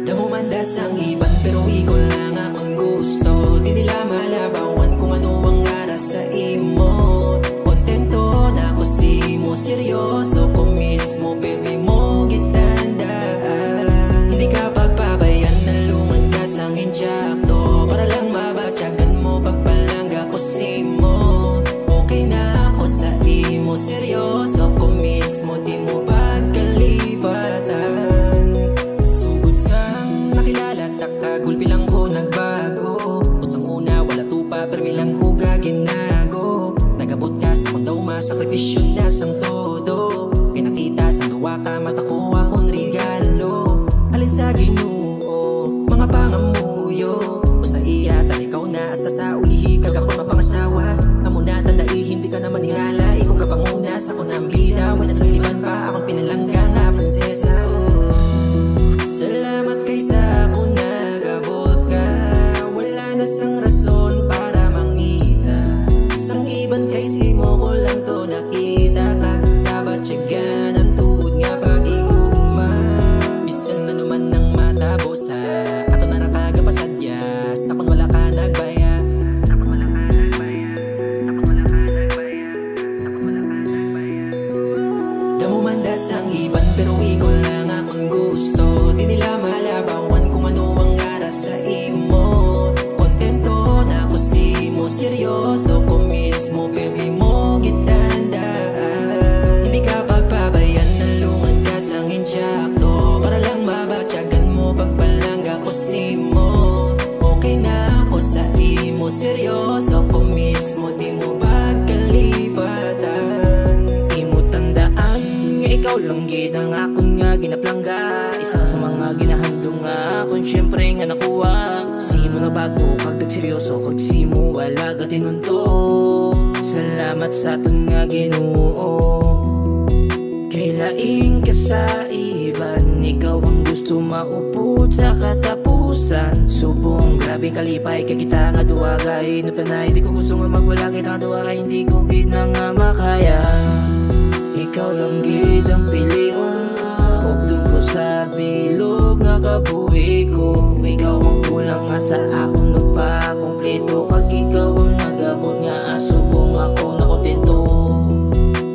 Damumandas ang iban pero ikaw lang akong gusto. Di nila malabawan kung ano ang aras sa imo. Kontento na ko simo, seryoso ko mismo, baby mo gitandaan. Hindi ka pagpabayan, nalungan ka sang injakto, para lang mabatyagan mo pagpalangga ko simo. Okay na ako sa imo, seryoso ko mismo, di mo pagkalipatan. Gulpi lang ko nagbago, usang una wala tupa permi lang ko gaginago. Nagabot ka sa kondaw masakripisyo na sang todo. Pinakita sa gawa ka mata ko akong regalo. Alin sa Ginoo, mga pangamuyo o sa iya tan ikaw na hasta sa ulihi kag ako mapangasawa. Amo na tandai hindi ka naman hirala, ikaw ka panguna sa kunang bida. Wala sa iban pa akong pinalangga nga prinsesa. Salamat kay sa ako na sang rason para mangita. Sang iban kay simo ko lang to nakita. Kagkabatyagan ang tuod nga pag-iuma. Bisan na naman ng matabo sa ato na nakagapasadya. Sakon wala ka nagbaya. Sakon wala ka nagbaya. Sakon wala ka nagbaya. Sakon wala ka nagbaya. Damumandas ang iban pero ikaw lang akong gusto. Di nila malabawan kung ano ang aras sa imo. Seryoso ko mismo, baby mo gitandaan. Hindi ka pagpabayan, nalungan ka sang injakto, para lang mabatyagan mo pagpalangga ko simo. Okay na ako sa imo, seryoso ko mismo, di mo pagkalipatan. Di mo tandaan nga ikaw lang gid ang akong nga ginaplangga. Isa sa mga ginahandong nga akong syempre nga nakuha. Simo na bago kag seryoso kag simo wala ka tinunto. Salamat sa aton nga Ginoo. Kay laing ka sa iban, ikaw ang gusto maupod sa katapusan. Subong grabe kalipay kay kita nga duwa kay napanay. Di ko gusto nga magwala kay nga duwa kay hindi ko gid na nga makaya. Ikaw lang gid ang pilion ug dun ko sa bilog nga kabuhi ko. Ikaw ang kulang nga sa akong nagpa-kompleto, kag ikaw ang nagabot nga asubong ako nakontento.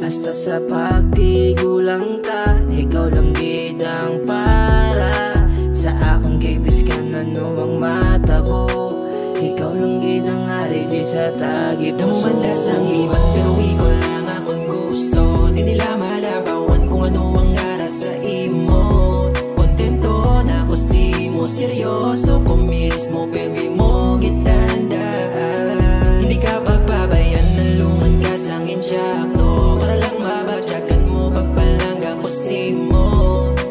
Basta sa pagtigulang ta, ikaw lang gid ang para sa akong gibis ka na nuwang matabo. Ikaw lang gid ang ari di sa tagi puso. Damumandas ang iban pero ikaw lang akong gusto. Di nila malabawan kung ano ang aras sa imo. Kontento na ko simo, seryoso ko mismo, baby mo gitandaan. Hindi ka pagpabayan, nalungan ka sang injakto, para lang mabatyagan mo pagpalangga ko simo.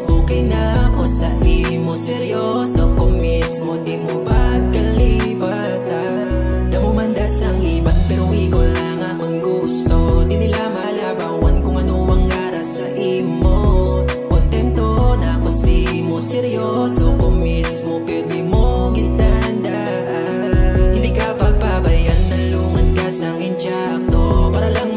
Okay na ako sa imo, seryoso ko mismo, di mo pagkalipatan. Damumandas ang iban pero ikaw lang akong gusto. Di nila malabawan kung ano ang aras sa imo. Kontento na ko simo, seryoso ko mismo, baby mo gitandaan. Hindi ka pagpabayan, nalungan ka sang injakto, para lang